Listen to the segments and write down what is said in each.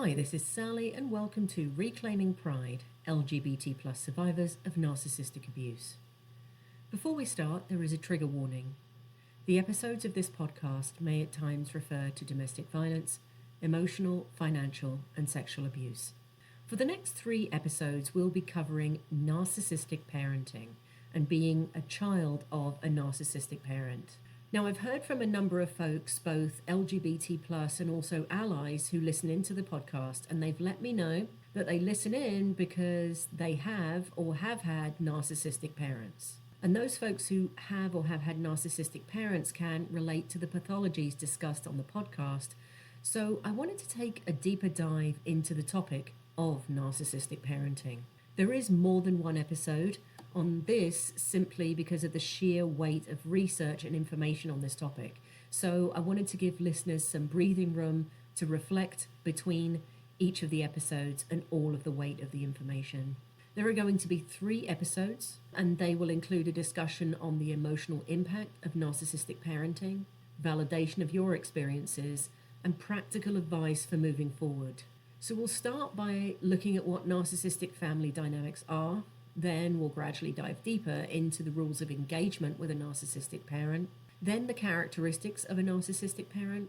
Hi, this is Sally, and welcome to Reclaiming Pride, LGBT plus survivors of narcissistic abuse. Before we start, there is a trigger warning. The episodes of this podcast may at times refer to domestic violence, emotional, financial, and sexual abuse. For the next 3 episodes, we'll be covering narcissistic parenting and being a child of a narcissistic parent. Now, I've heard from a number of folks, both LGBT plus and also allies, who listen into the podcast, and they've let me know that they listen in because they have or have had narcissistic parents. And those folks who have or have had narcissistic parents can relate to the pathologies discussed on the podcast. So I wanted to take a deeper dive into the topic of narcissistic parenting. There is more than one episode on this simply because of the sheer weight of research and information on this topic. So I wanted to give listeners some breathing room to reflect between each of the episodes and all of the weight of the information. There are going to be 3 episodes, and they will include a discussion on the emotional impact of narcissistic parenting, validation of your experiences, and practical advice for moving forward. So we'll start by looking at what narcissistic family dynamics are. Then we'll gradually dive deeper into the rules of engagement with a narcissistic parent, then the characteristics of a narcissistic parent.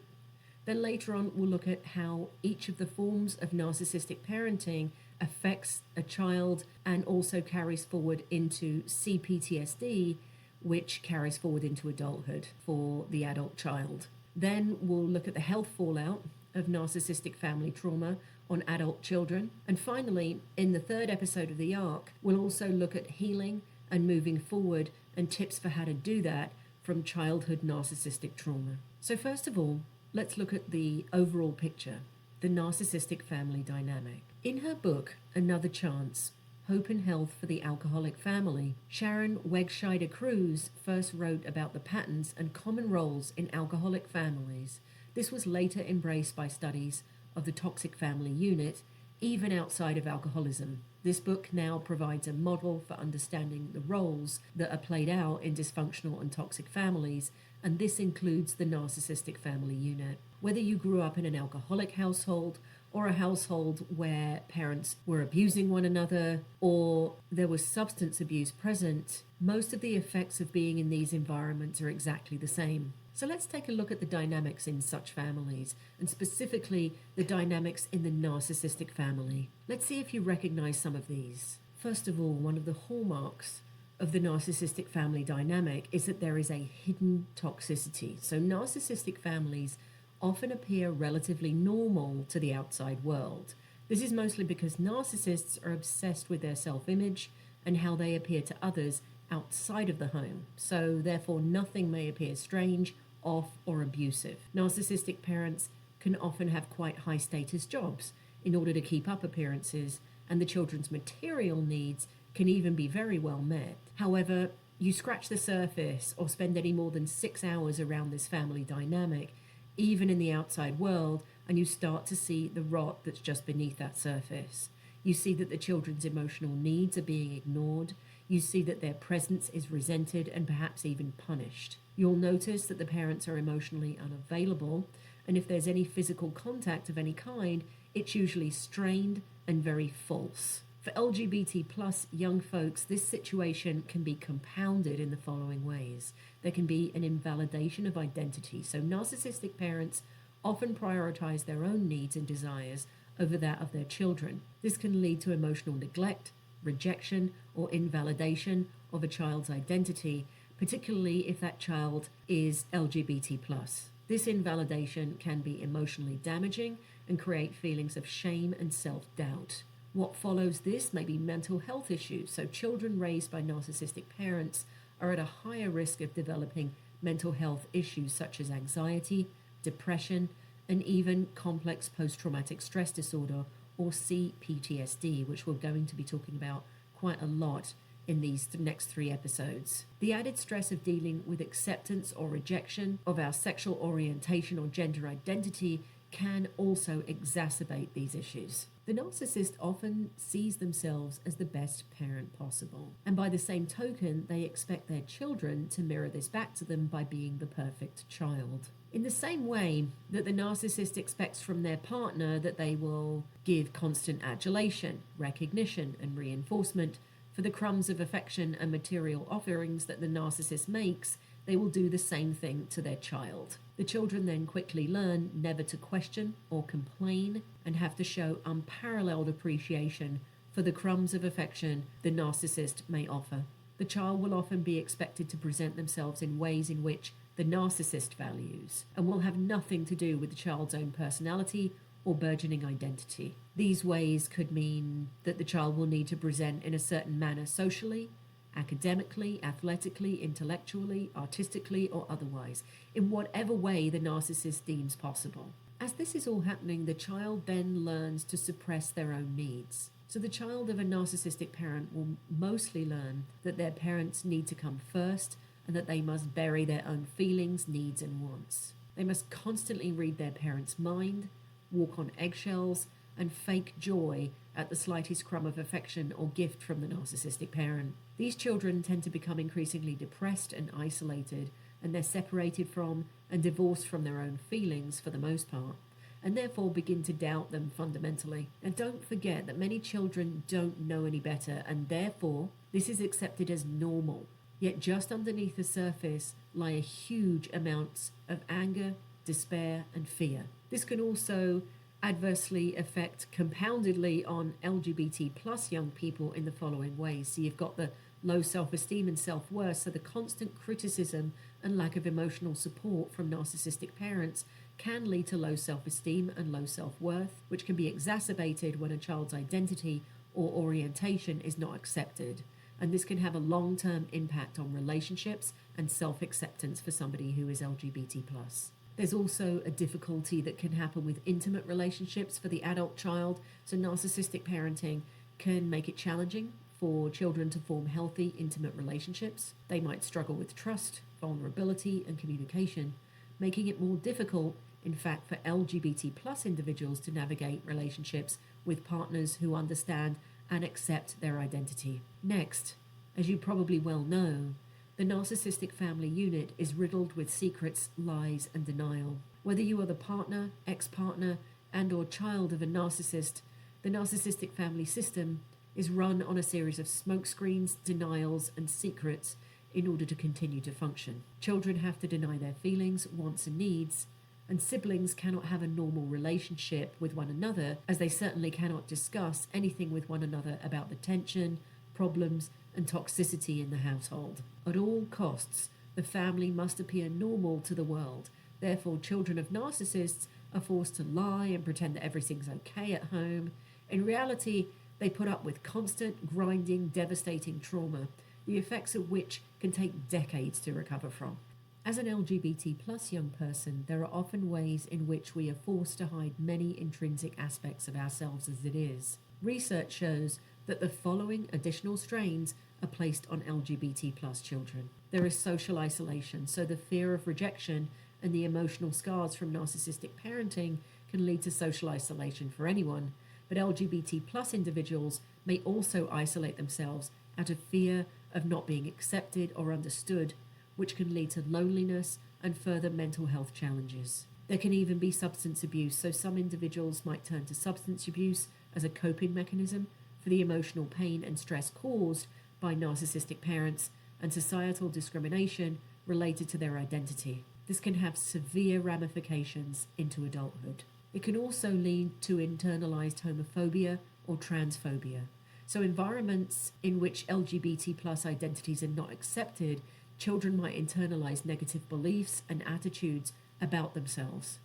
Then later on, we'll look at how each of the forms of narcissistic parenting affects a child and also carries forward into CPTSD, which carries forward into adulthood for the adult child. Then we'll look at the health fallout of narcissistic family trauma on adult children. And finally, in the 3rd episode of the arc, we'll also look at healing and moving forward and tips for how to do that from childhood narcissistic trauma. So first of all, let's look at the overall picture, the narcissistic family dynamic. In her book, Another Chance, Hope and Health for the Alcoholic Family, Sharon Wegscheider-Cruz first wrote about the patterns and common roles in alcoholic families. This was later embraced by studies of the toxic family unit, even outside of alcoholism. This book now provides a model for understanding the roles that are played out in dysfunctional and toxic families, and this includes the narcissistic family unit. Whether you grew up in an alcoholic household or a household where parents were abusing one another or there was substance abuse present, most of the effects of being in these environments are exactly the same. So let's take a look at the dynamics in such families, and specifically the dynamics in the narcissistic family. Let's see if you recognize some of these. First of all, one of the hallmarks of the narcissistic family dynamic is that there is a hidden toxicity. So narcissistic families often appear relatively normal to the outside world. This is mostly because narcissists are obsessed with their self-image and how they appear to others outside of the home. So therefore, nothing may appear strange, off, or abusive. Narcissistic parents can often have quite high status jobs in order to keep up appearances, and the children's material needs can even be very well met. However, you scratch the surface or spend any more than 6 hours around this family dynamic, even in the outside world, and you start to see the rot that's just beneath that surface. You see that the children's emotional needs are being ignored. You see that their presence is resented and perhaps even punished. You'll notice that the parents are emotionally unavailable, and if there's any physical contact of any kind, it's usually strained and very false. For LGBT plus young folks, this situation can be compounded in the following ways. There can be an invalidation of identity. So narcissistic parents often prioritize their own needs and desires over that of their children. This can lead to emotional neglect, rejection, or invalidation of a child's identity, particularly if that child is LGBT plus. This invalidation can be emotionally damaging and create feelings of shame and self-doubt. What follows this may be mental health issues, so children raised by narcissistic parents are at a higher risk of developing mental health issues such as anxiety, depression, and even complex post-traumatic stress disorder, or CPTSD, which we're going to be talking about quite a lot in these next 3 episodes. The added stress of dealing with acceptance or rejection of our sexual orientation or gender identity can also exacerbate these issues. The narcissist often sees themselves as the best parent possible, and by the same token, they expect their children to mirror this back to them by being the perfect child. In the same way that the narcissist expects from their partner that they will give constant adulation, recognition, and reinforcement for the crumbs of affection and material offerings that the narcissist makes, they will do the same thing to their child. The children then quickly learn never to question or complain and have to show unparalleled appreciation for the crumbs of affection the narcissist may offer. The child will often be expected to present themselves in ways in which the narcissist values and will have nothing to do with the child's own personality or burgeoning identity. These ways could mean that the child will need to present in a certain manner socially, academically, athletically, intellectually, artistically, or otherwise, in whatever way the narcissist deems possible. As this is all happening, the child then learns to suppress their own needs. So the child of a narcissistic parent will mostly learn that their parents need to come first and that they must bury their own feelings, needs, and wants. They must constantly read their parents' mind, walk on eggshells, and fake joy at the slightest crumb of affection or gift from the narcissistic parent. These children tend to become increasingly depressed and isolated, and they're separated from and divorced from their own feelings for the most part, and therefore begin to doubt them fundamentally. And don't forget that many children don't know any better, and therefore this is accepted as normal. Yet just underneath the surface lie a huge amounts of anger, despair, and fear. This can also adversely affect compoundedly on LGBT plus young people in the following ways. So you've got the low self-esteem and self-worth, so the constant criticism and lack of emotional support from narcissistic parents can lead to low self-esteem and low self-worth, which can be exacerbated when a child's identity or orientation is not accepted. And this can have a long-term impact on relationships and self-acceptance for somebody who is LGBT plus. There's also a difficulty that can happen with intimate relationships for the adult child. So narcissistic parenting can make it challenging for children to form healthy, intimate relationships. They might struggle with trust, vulnerability, and communication, making it more difficult, in fact, for LGBT plus individuals to navigate relationships with partners who understand and accept their identity. Next, as you probably well know, the narcissistic family unit is riddled with secrets, lies, and denial. Whether you are the partner, ex-partner, and/or child of a narcissist, the narcissistic family system is run on a series of smokescreens, denials, and secrets in order to continue to function. Children have to deny their feelings, wants, and needs, and siblings cannot have a normal relationship with one another, as they certainly cannot discuss anything with one another about the tension, problems, and toxicity in the household. At all costs, the family must appear normal to the world. Therefore, children of narcissists are forced to lie and pretend that everything's okay at home. In reality, they put up with constant, grinding, devastating trauma, the effects of which can take decades to recover from. As an LGBT plus young person, there are often ways in which we are forced to hide many intrinsic aspects of ourselves as it is. Research shows that the following additional strains are placed on LGBT plus children. There is social isolation, so the fear of rejection and the emotional scars from narcissistic parenting can lead to social isolation for anyone, but LGBT plus individuals may also isolate themselves out of fear of not being accepted or understood, which can lead to loneliness and further mental health challenges. There can even be substance abuse, so some individuals might turn to substance abuse as a coping mechanism for the emotional pain and stress caused by narcissistic parents and societal discrimination related to their identity. This can have severe ramifications into adulthood. It can also lead to internalized homophobia or transphobia. So environments in which LGBT plus identities are not accepted, children might internalize negative beliefs and attitudes about themselves.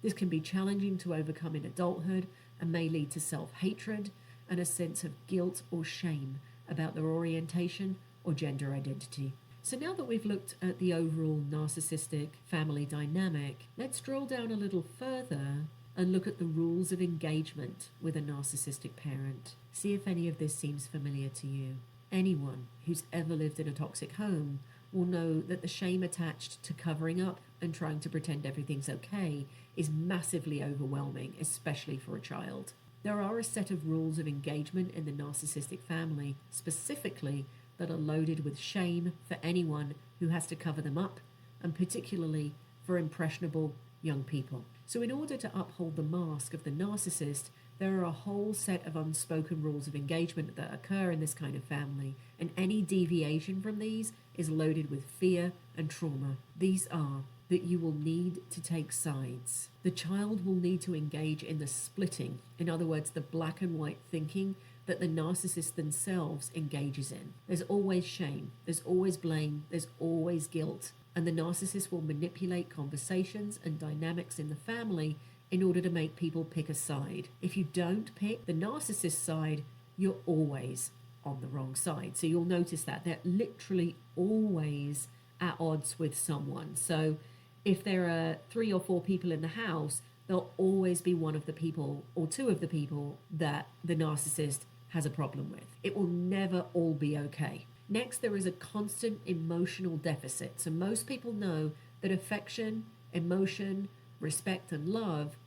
This can be challenging to overcome in adulthood and may lead to self-hatred and a sense of guilt or shame about their orientation or gender identity. So now that we've looked at the overall narcissistic family dynamic, let's drill down a little further and look at the rules of engagement with a narcissistic parent. See if any of this seems familiar to you. Anyone who's ever lived in a toxic home will know that the shame attached to covering up and trying to pretend everything's okay is massively overwhelming, especially for a child. There are a set of rules of engagement in the narcissistic family, specifically, that are loaded with shame for anyone who has to cover them up, and particularly for impressionable young people. So in order to uphold the mask of the narcissist, there are a whole set of unspoken rules of engagement that occur in this kind of family, and any deviation from these is loaded with fear and trauma. These are that you will need to take sides. The child will need to engage in the splitting, in other words, the black and white thinking that the narcissist themselves engages in. There's always shame, there's always blame, there's always guilt, and the narcissist will manipulate conversations and dynamics in the family in order to make people pick a side. If you don't pick the narcissist side, you're always on the wrong side. So you'll notice that they're literally always at odds with someone. So if there are 3 or 4 people in the house, there'll always be one of the people or 2 of the people that the narcissist has a problem with. It will never all be okay. Next, there is a constant emotional deficit. So most people know that affection, emotion, respect, and love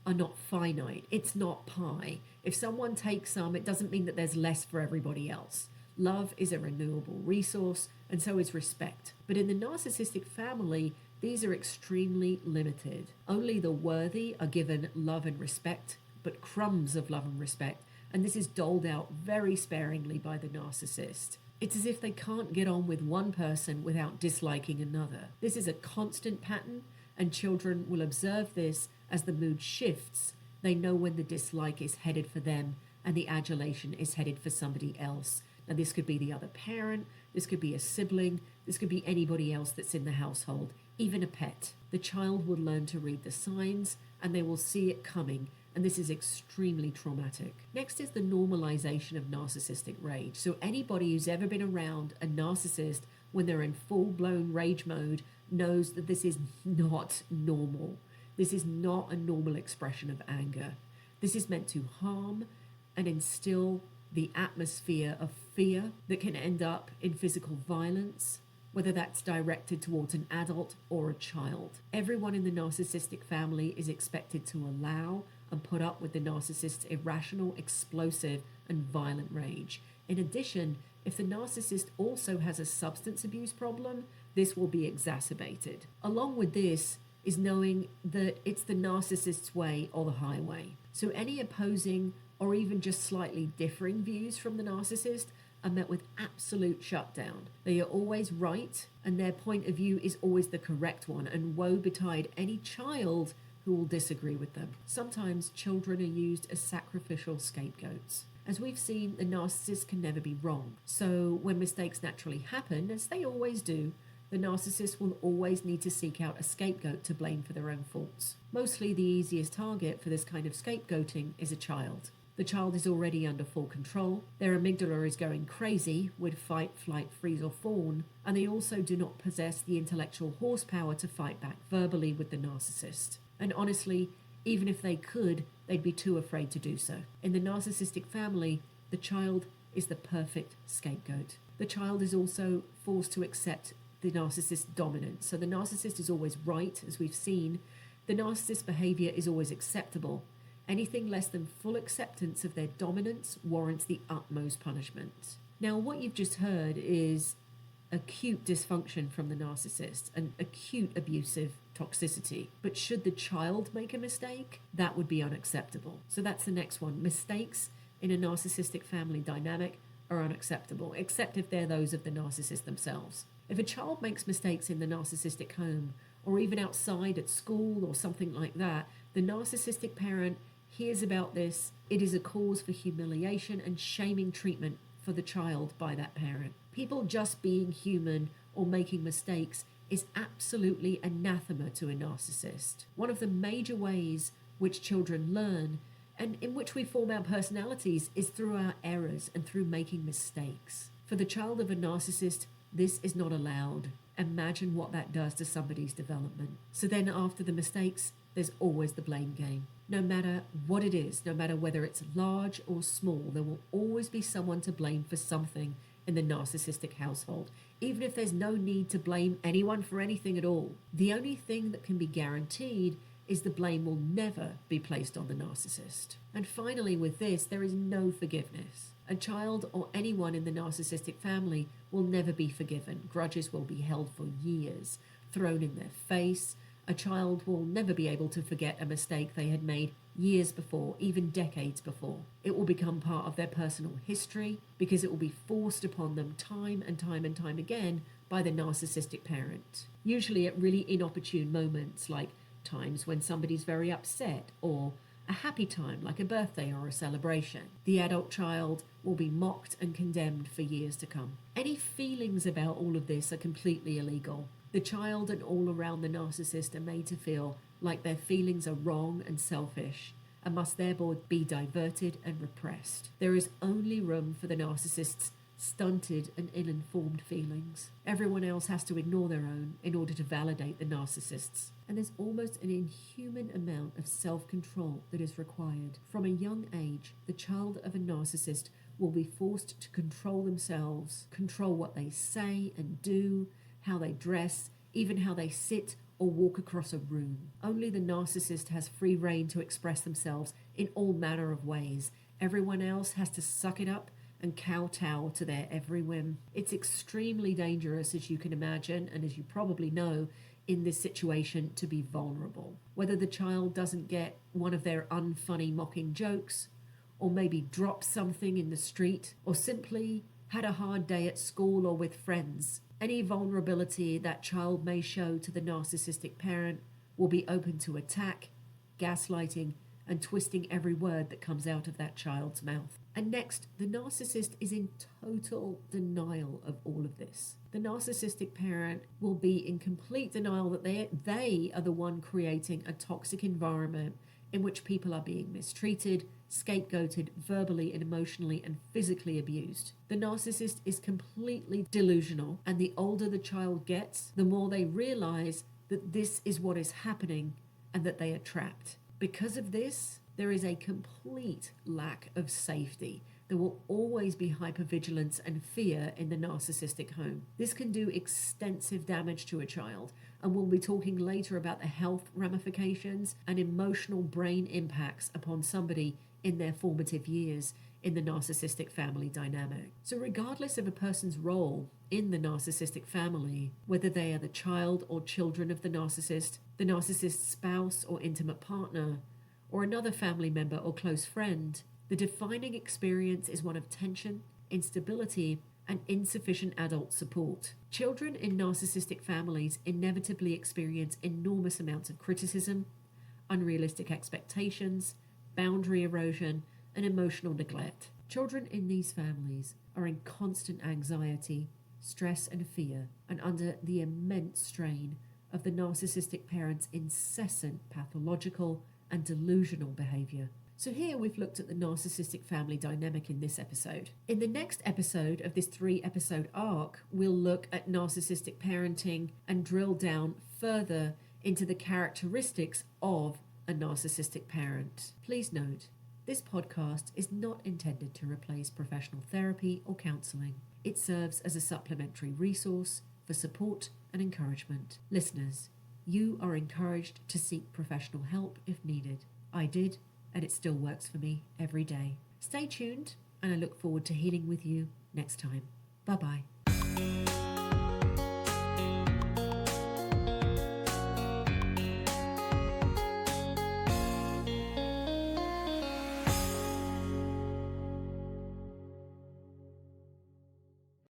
are not finite. It's not pie. If someone takes some, it doesn't mean that there's less for everybody else. Love is a renewable resource, and so is respect. But in the narcissistic family, these are extremely limited. Only the worthy are given love and respect, but crumbs of love and respect, and this is doled out very sparingly by the narcissist. It's as if they can't get on with one person without disliking another. This is a constant pattern, and children will observe this as the mood shifts. They know when the dislike is headed for them and the adulation is headed for somebody else. Now, this could be the other parent, this could be a sibling, this could be anybody else that's in the household, even a pet. The child will learn to read the signs and they will see it coming, and this is extremely traumatic. Next is the normalization of narcissistic rage. So anybody who's ever been around a narcissist when they're in full-blown rage mode knows that this is not normal. This is not a normal expression of anger. This is meant to harm and instill the atmosphere of fear that can end up in physical violence, whether that's directed towards an adult or a child. Everyone in the narcissistic family is expected to allow and put up with the narcissist's irrational, explosive, and violent rage. In addition, if the narcissist also has a substance abuse problem, this will be exacerbated. Along with this is knowing that it's the narcissist's way or the highway. So any opposing or even just slightly differing views from the narcissist are met with absolute shutdown. They are always right, and their point of view is always the correct one, and woe betide any child who will disagree with them. Sometimes children are used as sacrificial scapegoats. As we've seen, the narcissist can never be wrong. So when mistakes naturally happen, as they always do, the narcissist will always need to seek out a scapegoat to blame for their own faults. Mostly the easiest target for this kind of scapegoating is a child. The child is already under full control, their amygdala is going crazy with fight, flight, freeze or fawn, and they also do not possess the intellectual horsepower to fight back verbally with the narcissist. And honestly, even if they could, they'd be too afraid to do so. In the narcissistic family, the child is the perfect scapegoat. The child is also forced to accept the narcissist's dominance. So the narcissist is always right, as we've seen. The narcissist's behavior is always acceptable. Anything less than full acceptance of their dominance warrants the utmost punishment. Now, what you've just heard is acute dysfunction from the narcissist, an acute abusive toxicity. But should the child make a mistake, that would be unacceptable. So that's the next one. Mistakes in a narcissistic family dynamic are unacceptable, except if they're those of the narcissist themselves. If a child makes mistakes in the narcissistic home, or even outside at school or something like that, the narcissistic parent hears about this. It is a cause for humiliation and shaming treatment for the child by that parent. People just being human or making mistakes is absolutely anathema to a narcissist. One of the major ways which children learn and in which we form our personalities is through our errors and through making mistakes. For the child of a narcissist, this is not allowed. Imagine what that does to somebody's development. So then after the mistakes, there's always the blame game. No matter what it is, no matter whether it's large or small, there will always be someone to blame for something in the narcissistic household, even if there's no need to blame anyone for anything at all. The only thing that can be guaranteed is the blame will never be placed on the narcissist. And finally, with this, there is no forgiveness. A child or anyone in the narcissistic family will never be forgiven. Grudges will be held for years, thrown in their face. A child will never be able to forget a mistake they had made years before, even decades before. It will become part of their personal history because it will be forced upon them time and time and time again by the narcissistic parent. Usually at really inopportune moments, like times when somebody's very upset, or a happy time like a birthday or a celebration. The adult child will be mocked and condemned for years to come. Any feelings about all of this are completely illegal. The child and all around the narcissist are made to feel like their feelings are wrong and selfish and must therefore be diverted and repressed. There is only room for the narcissist's stunted and ill-informed feelings. Everyone else has to ignore their own in order to validate the narcissists. And there's almost an inhuman amount of self-control that is required. From a young age, the child of a narcissist will be forced to control themselves, control what they say and do, how they dress, even how they sit or walk across a room. Only the narcissist has free rein to express themselves in all manner of ways. Everyone else has to suck it up and kowtow to their every whim. It's extremely dangerous, as you can imagine, and as you probably know, in this situation, to be vulnerable. Whether the child doesn't get one of their unfunny mocking jokes, or maybe drops something in the street, or simply had a hard day at school or with friends, any vulnerability that child may show to the narcissistic parent will be open to attack, gaslighting, and twisting every word that comes out of that child's mouth. And next, the narcissist is in total denial of all of this. The narcissistic parent will be in complete denial that they are the one creating a toxic environment in which people are being mistreated, scapegoated, verbally and emotionally and physically abused. The narcissist is completely delusional, and the older the child gets, the more they realize that this is what is happening and that they are trapped. Because of this, there is a complete lack of safety. There will always be hypervigilance and fear in the narcissistic home. This can do extensive damage to a child, and we'll be talking later about the health ramifications and emotional brain impacts upon somebody in their formative years in the narcissistic family dynamic. So regardless of a person's role in the narcissistic family, whether they are the child or children of the narcissist's spouse or intimate partner, or another family member or close friend, the defining experience is one of tension, instability, and insufficient adult support. Children in narcissistic families inevitably experience enormous amounts of criticism, unrealistic expectations, boundary erosion, and emotional neglect. Children in these families are in constant anxiety, stress, and fear, and under the immense strain of the narcissistic parent's incessant pathological and delusional behavior. So here we've looked at the narcissistic family dynamic in this episode. In the next episode of this 3-episode arc, we'll look at narcissistic parenting and drill down further into the characteristics of a narcissistic parent. Please note, this podcast is not intended to replace professional therapy or counselling. It serves as a supplementary resource for support and encouragement. Listeners, you are encouraged to seek professional help if needed. I did, and it still works for me every day. Stay tuned, and I look forward to healing with you next time. Bye-bye.